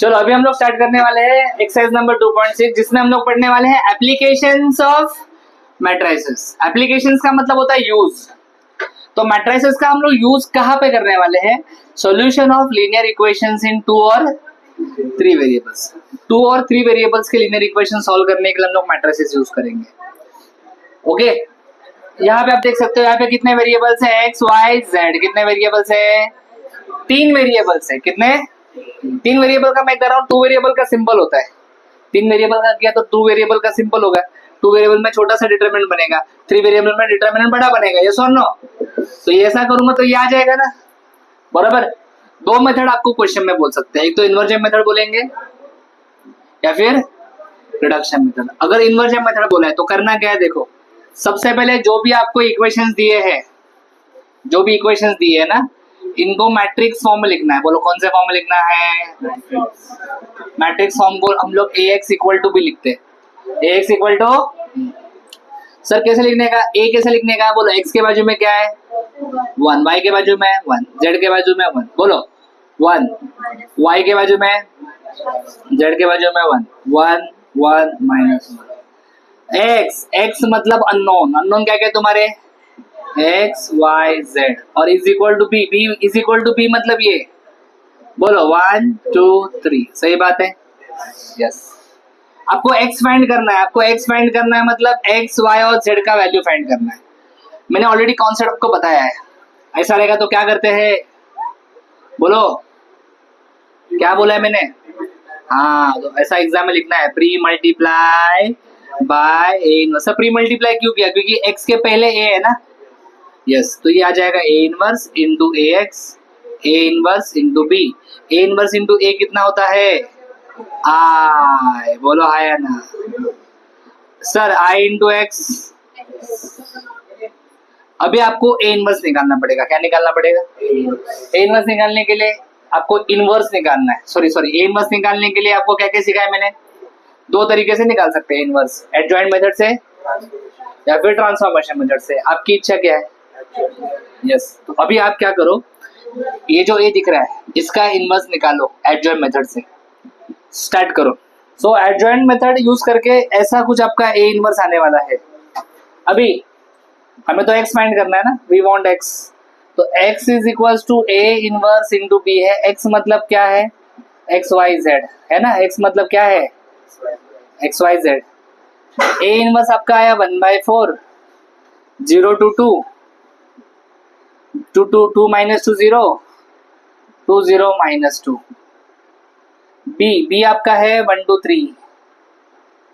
चलो अभी हम लोग स्टार्ट करने वाले हैं एक्सरसाइज नंबर 2.6 जिसमें हम लोग पढ़ने वाले हैं एप्लीकेशंस ऑफ मैट्रिसेस। एप्लीकेशंस का मतलब होता है यूज। तो मैट्रिसेस का हम लोग यूज कहाँ पे करने वाले हैं? सॉल्यूशन ऑफ लीनियर इक्वेशंस इन 2 और 3 वेरिएबल्स। 2 और 3 वेरिएबल्स के लीनियर इक्वेशन सॉल्व करने के लिए हम लोग मैट्रिसेस यूज करेंगे। ओके, यहाँ पे आप देख सकते हो यहाँ पे कितने वेरिएबल्स है? X Y Z. कितने वेरिएबल्स है? 3 वेरिएबल्स है। कितने? 3 वेरिएबल का मैं कर रहा हूँ 2 वेरिएबल का सिंबल होता है। 3 वेरिएबल का किया तो 2 वेरिएबल का सिंबल होगा। 2 वेरिएबल में छोटा सा डिटरमिनेंट बनेगा, 3 वेरिएबल में डिटरमिनेंट बड़ा बनेगा। यस और नो? तो ये ऐसा करूंगा तो ये आ जाएगा ना, बराबर। 2 मेथड आपको क्वेश्चन में बोल सकते हैं, एक तो इन्वर्जन मेथड बोलेंगे या फिर रिडक्शन मेथड। अगर इन्वर्जन मेथड बोला है तो करना क्या है, देखो सबसे पहले जो भी आपको इक्वेशंस दिए हैं, जो भी इक्वेशंस दिए है ना, इनको मैट्रिक्स फॉर्म में लिखना है। बोलो कौन से फॉर्म में लिखना है? मैट्रिक्स फॉर्म को हम लोग ax इक्वल टू भी लिखते हैं। ax इक्वल टू सर कैसे लिखने का? a कैसे लिखने का? बोलो x के बाजू में क्या है? 1, y के बाजू में 1, z के बाजू में 1। बोलो 1, y के बाजू में, z के बाजू में 1, 1 1 माइनस 1। x मतलब अननोन। अननोन क्या क्या तुम्हारे? X Y Z. और is equal to B. B is equal to B मतलब ये। बोलो 1 2 3। सही बात है, यस। आपको एक्स फाइंड करना है, आपको एक्स फाइंड करना है मतलब एक्स वाई और जेड का वैल्यू फाइंड करना है। मैंने ऑलरेडी कॉन्सेप्ट आपको बताया है। ऐसा रहेगा तो क्या करते हैं? बोलो क्या बोला है मैंने? हाँ, तो ऐसा एग्जाम में लिखना है, pre multiply by A inverse. Pre multiply क्यों किया? क्योंकि एक्स के पहले ए है ना। यस, तो ये आ जाएगा A inverse into A X, A inverse into B. A inverse into A कितना होता है? आई। बोलो आई है ना सर? आई इंटू एक्स। अभी आपको ए इनवर्स निकालना पड़ेगा। क्या निकालना पड़ेगा? ए इनवर्स निकालने के लिए आपको इनवर्स निकालना है। सॉरी ए इनवर्स निकालने के लिए आपको क्या क्या सिखाया मैंने? 2 तरीके से निकाल सकते हैं इनवर्स, एडजॉइंट मेथड से या फिर ट्रांसफॉर्मेशन मेथड से। आपकी इच्छा क्या है? यस, तो अभी आप क्या करो, ये जो ए दिख रहा है इसका इनवर्स निकालो एडजॉइंट मेथड से। स्टार्ट करो। सो एडजॉइंट मेथड यूज करके ऐसा कुछ आपका ए इनवर्स आने वाला है। अभी हमें तो एक्स फाइंड करना है ना, वी वांट एक्स। तो X is equal to A inverse into B है। एक्स मतलब क्या है? एक्स वाई जेड है ना। एक्स मतलब क्या है? X Y Z. A inverse आपका आया 1/4, 0 to 2, 2 to 2 minus 2 0, 2 0 minus 2। B आपका है 1 2 3।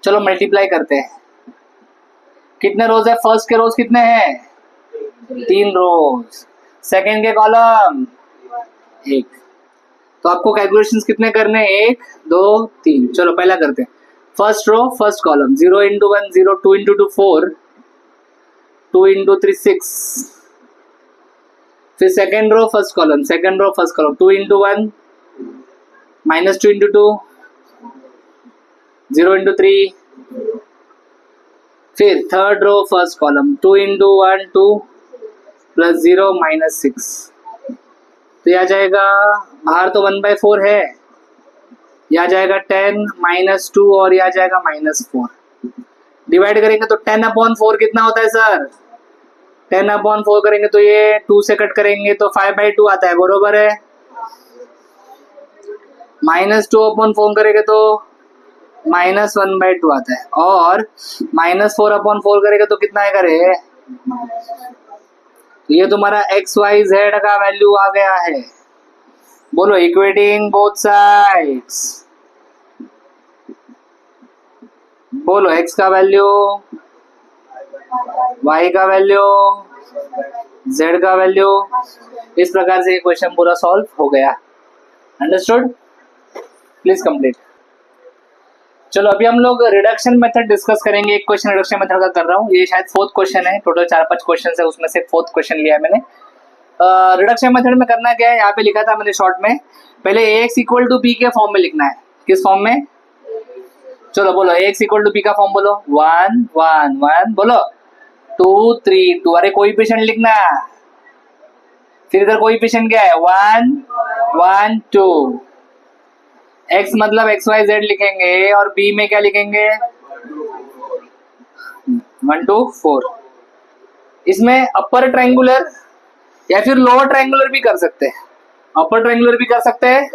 चलो मल्टीप्लाई करते हैं। कितने रोज है? फर्स्ट के रोज कितने हैं? 3 रोज। सेकंड के कॉलम 1। तो आपको कैलकुलेशंस कितने करने हैं? 1 2 3। चलो पहला करते हैं। First row first column 0 into 1 0, 2 into 2 4, 2 into 3 6। फिर second row first column 2 into 1 minus 2 into 2, 0 into 3। फिर third row first column 2 into 1 2 plus 0 minus 6। तो यह आ जाएगा, बाहर तो 1/4 है, यह आ जाएगा 10 माइनस 2 और यह आ जाएगा -4। डिवाइड करेंगे तो 10/4 कितना होता है सर? 10/4 करेंगे तो ये 2 से कट करेंगे तो 5/2 आता है, बरोबर है। -2/4 करेंगे तो -1/2 आता है। और -4/4 करेंगे तो कितना आएगा रे? तो ये तुम्हारा एक्स वाई जेड का वैल्यू आ गया है। बोलो इक्वेटिंग बोथ साइड्स। बोलो एक्स का वैल्यू, y का वैल्यू, z का वैल्यू। इस प्रकार से क्वेश्चन पूरा सॉल्व हो गया। अंडरस्टूड? Please complete. चलो अभी हम लोग रिडक्शन मेथड डिस्कस करेंगे। एक क्वेश्चन रिडक्शन मेथड का कर रहा हूँ, ये शायद 4th क्वेश्चन है। टोटल 4-5 क्वेश्चन है, उसमें से 4th क्वेश्चन लिया है मैंने। रिडक्शन मेथड में करना क्या है, यहाँ पे लिखा था मैंने शॉर्ट में। पहले ax इक्वल टू बी के फॉर्म में लिखना है। किस फॉर्म में? चलो बोलो ax इक्वल टू बी का फॉर्म बोलो। 1 1 1 बोलो 2 3 2। अरे कोएफिशिएंट लिखना। फिर इधर कोएफिशिएंट क्या है? 1 1 2। x मतलब XYZ लिखेंगे और b में क्या लिखेंगे 1 2 4। इसमें अपर ट्रायंगुलर या फिर लोअर ट्रायंगुलर भी कर सकते हैं, अपर ट्रायंगुलर भी कर सकते हैं,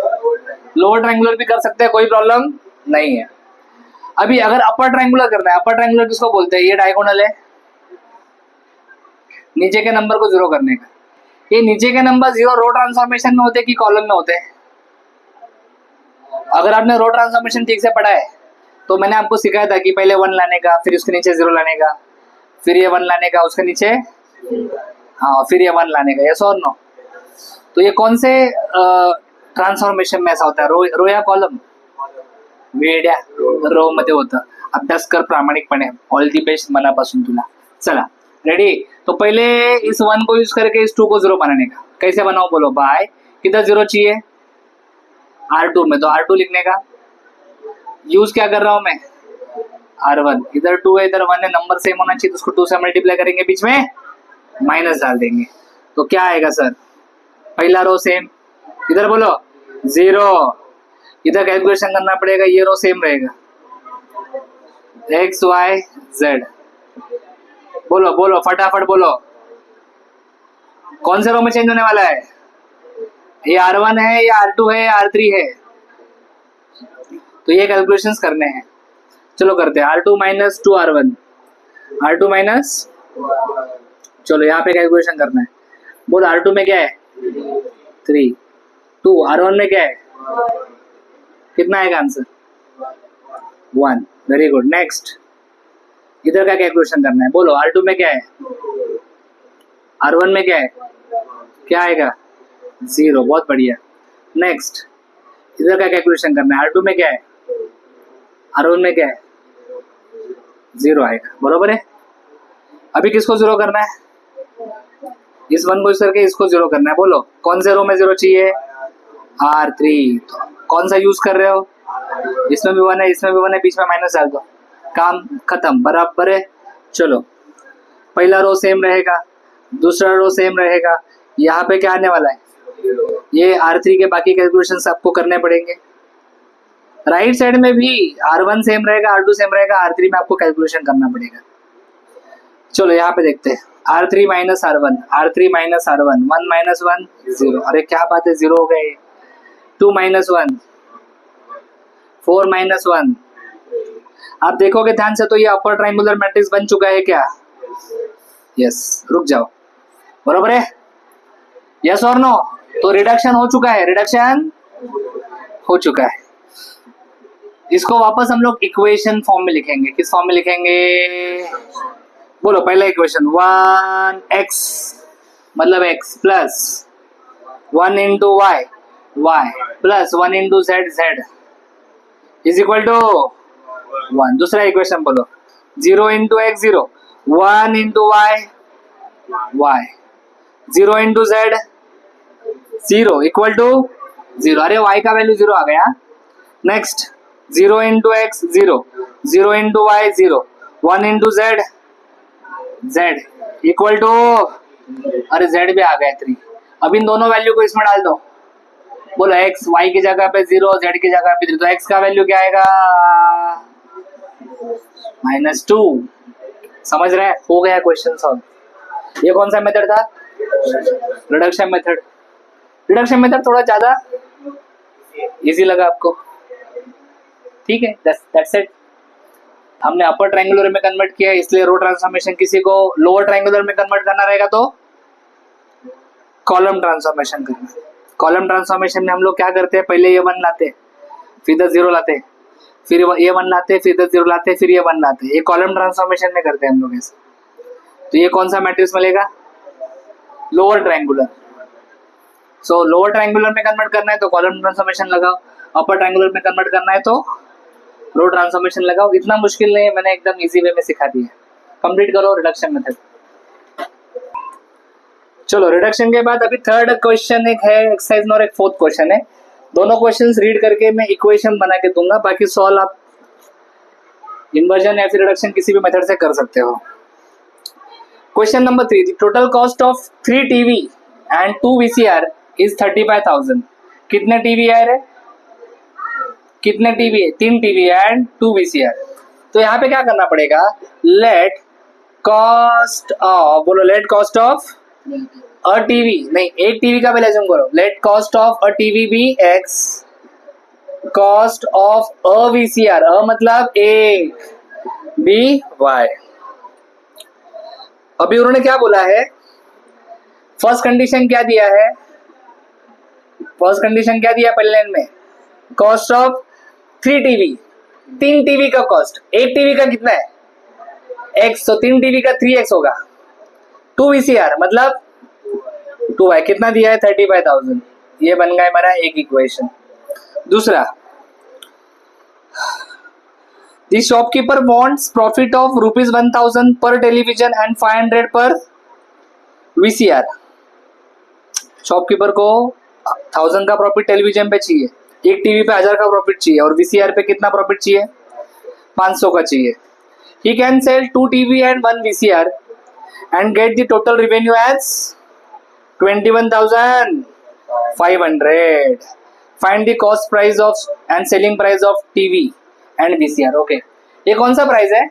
लोअर ट्रायंगुलर भी कर सकते हैं, कोई प्रॉब्लम नहीं है। अभी अगर अपर ट्रायंगुलर करना है, अपर ट्रायंगुलर किसको बोलते हैं, ये डायगोनल है, नीचे के नंबर को जीरो करने का। ये नीचे के नंबर जीरो रो ट्रांसफॉर्मेशन में होते कि कॉलम में होते हैं? अगर आपने रो ट्रांसफॉर्मेशन ठीक से पढ़ा है तो मैंने आपको सिखाया था कि पहले 1 लाने का, फिर उसके नीचे 0 लाने का, फिर ये 1 लाने का, उसके नीचे हाँ, फिर ये 1 लाने का, यस और नो? तो ये कौन से ट्रान्सफॉर्मेशन में ऐसा होता है, रो या कॉलम? वेड्या, रो मध्ये होतं। अभ्यास कर प्रामाणिकपणे, ऑल दी बेस्ट मनापासून तुला। चला रेडी? तो पहले इस 1 को यूज करके इस 2 को 0 बनाने का। कैसे बनाओ बोलो? बाय, किधर 0 चाहिए? R2 में, तो R2 लिखने का। यूज क्या कर रहा हूं मैं? R1। इधर 2 है, इधर 1 है, नंबर सेम होना चाहिए, तो उसको 2 से मल्टीप्लाई करेंगे, बीच में माइनस डाल देंगे, तो क्या आएगा सर? पहला रो सेम, इधर बोलो 0, इधर कैलकुलेशन करना पड़ेगा, ये रो सेम रहेगा, एक्स वाई जेड। बोलो बोलो फटाफट बोलो, कौन से रो में चेंज होने वाला है? ये R1 है या R2 है या R3 है? तो ये कैलकुलेशंस करने हैं, चलो करते हैं। R2 minus 2 R1, R2 minus, चलो यहाँ पे कैलकुलेशन करना है। बोल R2 में क्या है? 3, 2 R1 में क्या है? कितना आएगा आंसर? 1। Very good. नेक्स्ट, इधर का कैलकुलेशन करना है, बोलो R2 में क्या है? R1 में क्या है? क्या आएगा? 0। बहुत बढ़िया। नेक्स्ट, इधर का कैलकुलेशन करना है, R2 में क्या है? R1 में क्या है? 0 आएगा, बरोबर है। अभी किसको 0 करना है? इस 1 को यूज करके इसको 0 करना है। बोलो कौन से रो में 0 चाहिए? R3। तो कौन सा यूज कर रहे हो? इसमें भी 1 है, इसमें भी 1 है, बीच में माइनस डाल दो, काम खत्म, बराबर है। चलो पहला रो सेम रहेगा, दूसरा रो सेम रहेगा, यहाँ पे क्या आने वाला है? ये R3 के बाकी कैलकुलेशंस आपको करने पड़ेंगे। राइट साइड में भी R1 सेम रहेगा, R2 सेम रहेगा, R3 में आपको कैलकुलेशन करना पड़ेगा। चलो यहाँ पे देखते हैं, R3 minus R1, R3 minus R1, 1 minus 1 0। अरे क्या बात है, 0 हो गए। 2 माइनस 1, 4 माइनस 1। आप देखोगे ध्यान से तो ये अपर ट्रायंगुलर मैट्रिक्स बन चुका है क्या? यस। रुक जाओ, बरोबर है, यस और नो? तो रिडक्शन हो चुका है, रिडक्शन हो चुका है। इसको वापस हम लोग इक्वेशन फॉर्म में लिखेंगे। किस फॉर्म में लिखेंगे? बोलो पहला इक्वेशन 1x मतलब x plus 1 into y, y plus 1 into z, z is equal to 1। दूसरा इक्वेशन बोलो 0 into x 0, 1 into y, y 0 into z 0 equal to 0। अरे y का वैल्यू 0 आ गया। Next 0 into x 0, 0 into y 0, 1 into z, z equal to, अरे z भी आ गया 3। अब इन दोनों वैल्यू को इसमें डाल दो। बोलो x y की जगह पे 0, z की जगह पे 3, तो x का वैल्यू क्या आएगा? -2। समझ रहे हैं? हो गया क्वेश्चन सॉल्व। ये कौन सा मेथड था? Reduction method. रिडक्शन मेथड थोड़ा ज्यादा इजी लगा आपको? ठीक है, दैट्स इट। हमने अपर ट्रायंगुलर में कन्वर्ट किया है, इसलिए रो ट्रांसफॉर्मेशन। किसी को लोअर ट्रायंगुलर में कन्वर्ट करना रहेगा तो कॉलम ट्रांसफॉर्मेशन करना। कॉलम ट्रांसफॉर्मेशन में हम लोग क्या करते हैं? पहले ये 1 लाते, फिर इधर 0 लाते, फिर ये 1 लाते, फिर इधर 0 लाते, फिर ये 1 लाते। ये कॉलम ट्रांसफॉर्मेशन में करते हैं हम लोग ऐसे। तो ये कौन सा मैट्रिक्स मिलेगा? Lower triangular. सो लोअर ट्रायंगुलर में कन्वर्ट करना है तो कॉलम ट्रांसफॉर्मेशन लगाओ, अपर ट्रायंगुलर में कन्वर्ट करना है तो रो ट्रांसफॉर्मेशन लगाओ। इतना मुश्किल नहीं है, मैंने एकदम इजी वे में सिखा दिया। कंप्लीट करो रिडक्शन मेथड। चलो रिडक्शन के बाद अभी थर्ड क्वेश्चन एक है एक्सरसाइज में और एक फोर्थ क्वेश्चन है। दोनों क्वेश्चंस रीड करके मैं इक्वेशन बना के दूंगा, बाकी सॉल्व आप इन्वर्जन या फिर रिडक्शन किसी भी मेथड से कर सकते हो। Question number 3, the total cost of 3 TV and 2 VCR is 35,000। कितने टीवी है रे? कितने टीवी है? 3 टीवी एंड 2 VCR। तो यहाँ पे क्या करना पड़ेगा, लेट कॉस्ट ऑफ, बोलो let cost of a TV, नहीं एक टीवी का पहले अज्यूम करो, let cost of a TV be X, cost of a VCR, a मतलब एक, बी वाई। अभी उन्होंने क्या बोला है, फर्स्ट कंडीशन क्या दिया है, फर्स्ट कंडीशन क्या दिया पहले लाइन में, कॉस्ट ऑफ 3 टीवी, 3 टीवी का कॉस्ट, एक टीवी का कितना है x, तो 3 टीवी का 3x होगा, 2 VCR मतलब 2y, कितना दिया है 35,000। ये बन गया हमारा एक इक्वेशन। दूसरा, the shopkeeper wants profit of ₹1,000 पर टेलीविजन एंड 500 पर VCR। शॉपकीपर को 1000 का प्रॉफिट टेलीविजन पे चाहिए, एक टीवी पे 1000 का प्रॉफिट चाहिए, और VCR पे कितना प्रॉफिट चाहिए, 500 का चाहिए। He can sell 2 TV and 1 VCR and get the total revenue as 21,500. Find the cost price of and selling price of TV and VCR. Okay, ये कौन सा प्राइस है,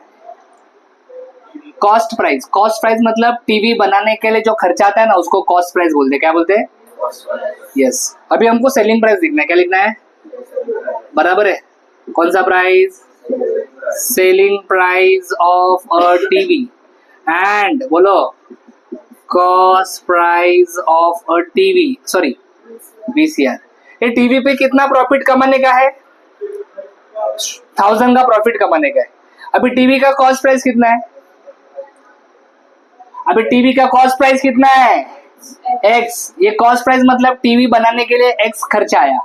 कॉस्ट प्राइस। कॉस्ट प्राइस मतलब TV बनाने के लिए जो खर्चा आता है ना, उसको कॉस्ट प्राइस बोलते हैं। क्या बोलते हैं, यस। अभी हमको सेलिंग प्राइस लिखना है, क्या लिखना है, बराबर है, कौन सा price, selling price of a TV and बोलो cost price of a TV, sorry VCR। ये टीवी पे कितना प्रॉफिट कमाने का है, 1000 का प्रॉफिट कमाने का है। अभी टीवी का कॉस्ट प्राइस कितना है, अभी टीवी का कॉस्ट प्राइस कितना है x, ये कॉस्ट प्राइस मतलब टीवी बनाने के लिए x खर्चा आया,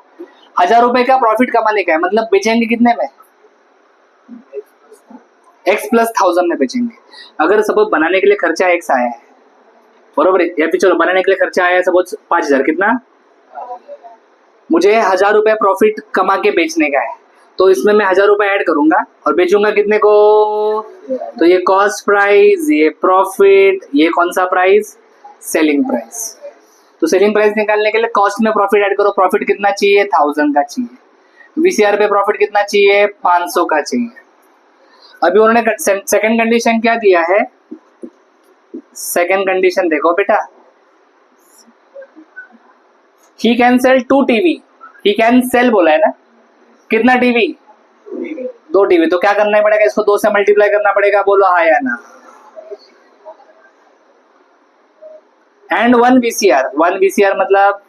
1000 रुपए का प्रॉफिट कमाने का है, मतलब बेचेंगे कितने में, x प्लस 1000 में बेचेंगे। अगर सपोज बनाने के लिए खर्चा x आया है, बरोबर है, या फिर चलो बनाने के लिए खर्चा आया है सपोज 5000, कितना, मुझे 1000 रुपए प्रॉफिट कमा के बेचने का है, तो इसमें मैं 1000 रुपए ऐड करूंगा और बेचूंगा कितने को, तो ये कॉस्ट प्राइस, ये प्रॉफिट, ये कौन सा प्राइस, सेलिंग प्राइस। तो सेलिंग प्राइस निकालने के लिए कॉस्ट में प्रॉफिट ऐड करो, प्रॉफिट कितना चाहिए, 1000 का चाहिए, VCR पे प्रॉफिट कितना चाहिए, 500 का चाहिए। अभी उन्होंने सेकंड कंडीशन क्या दिया है, सेकंड कंडीशन देखो बेटा, he can sell 2 TV, he can sell बोला है ना, कितना टीवी, 2 टीवी, तो क्या करना पड़ेगा, इसको 2 से मल्टीप्लाई करना पड़ेगा, बोलो हाँ या ना, एंड 1 VCR, 1 VCR मतलब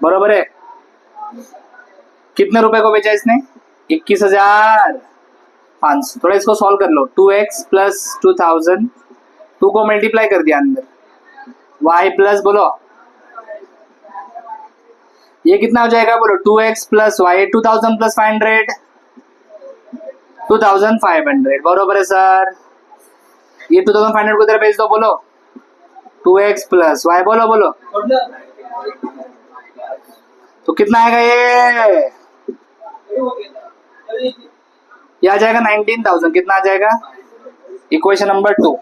बरोबर है, कितने रुपए को बेचा इसने, 21,500। थोड़ा इसको सॉल्व कर लो, 2x प्लस 2000, 2 को मल्टीप्लाई कर दिया अंदर, y प्लस बोलो ये कितना हो जाएगा, बोलो 2x प्लस y, 2000 प्लस 500, 2500, बरोबर है सर। ये 2500 को इधर भेज दो, बोलो 2x प्लस y, बोलो बोलो, तो कितना आएगा ये आ जाएगा 19,000, कितना आ जाएगा, इक्वेशन नंबर 2,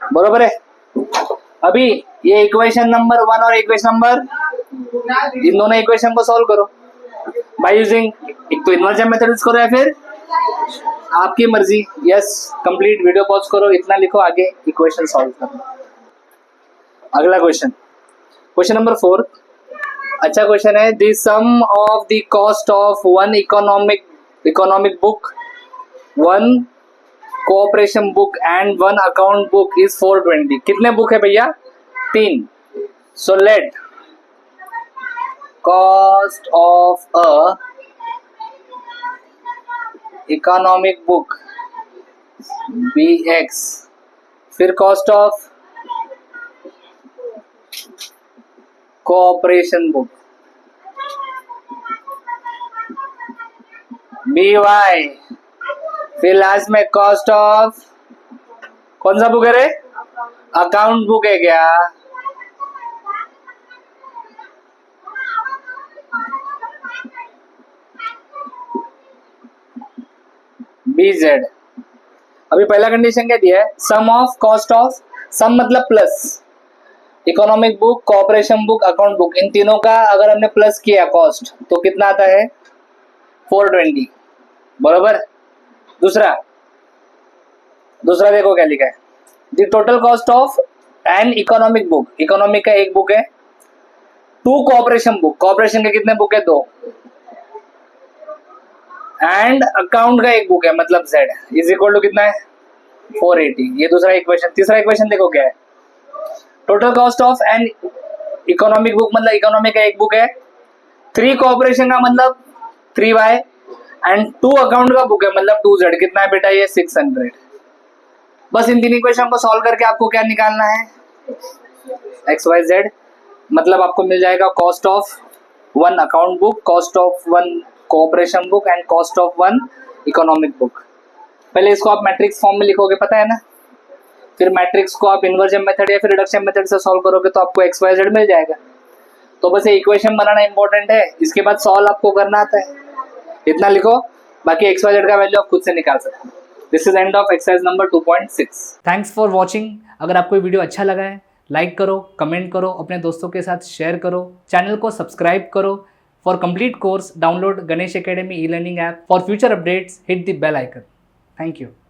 बरोबर है। अभी ये इक्वेशन नंबर 1 और इक्वेशन नंबर, इन दोनों इक्वेशन को सॉल्व करो बाय यूजिंग, एक तो इन्वर्जन मेथड यूज करो या फिर आपकी मर्जी। यस, कंप्लीट वीडियो पॉज करो, इतना लिखो, आगे इक्वेशन सॉल्व करो। अगला क्वेश्चन, क्वेश्चन नंबर 4, अच्छा क्वेश्चन है, the sum of the cost of 1 economic book, 1 cooperation book and 1 account book is 420। कितने बुक है भैया, 3। So let cost of a economic book BX, फिर cost of cooperation book BY, फिर last में cost of कौन सा book है रे, अकाउंट बुक है क्या, BZ। अभी पहला कंडीशन क्या दिया है, sum of cost of, sum मतलब plus, economic book, cooperation book, account book, इन तीनों का अगर हमने प्लस किया कॉस्ट तो कितना आता है 420 बरोबर। दूसरा देखो क्या लिखा है, the total cost of an economic book, economic का एक बुक है, 2 कॉर्पोरेशन बुक, कॉर्पोरेशन के कितने बुक है 2, एंड अकाउंट का एक बुक है मतलब Z इज इक्वल टू कितना है 480। ये दूसरा इक्वेशन। तीसरा इक्वेशन देखो क्या है, total cost of an economic book मतलब इकोनॉमिक का एक बुक है, 3 कॉर्पोरेशन का मतलब 3y, एंड 2 अकाउंट का बुक है मतलब 2z। कितना है बेटा ये 600। बस इन 3 इक्वेशन को सॉल्व करके आपको क्या निकालना है XYZ, मतलब आपको मिल जाएगा cost of 1 account book, cost of 1 cooperation book and cost of 1 economic book. पहले इसको आप मैट्रिक्स फॉर्म में लिखोगे, पता है ना, फिर मैट्रिक्स को आप इन्वर्जन मेथड या फिर रिडक्शन मेथड से सॉल्व करोगे तो आपको XYZ मिल जाएगा। तो बस ये इक्वेशन बनाना इंपॉर्टेंट है, इसके बाद सॉल्व आपको करना आता है, इतना लिखो, बाकी XYZ का वैल्यू आप खुद से निकाल सकते हो। This is end of exercise number 2.6। Thanks for watching. अगर आपको ये वीडियो अच्छा लगा है लाइक करो, कमेंट करो, अपने दोस्तों के साथ शेयर करो, चैनल को सब्सक्राइब करो। For complete course download Ganesh Academy E learning app. For future updates hit the bell icon. Thank you.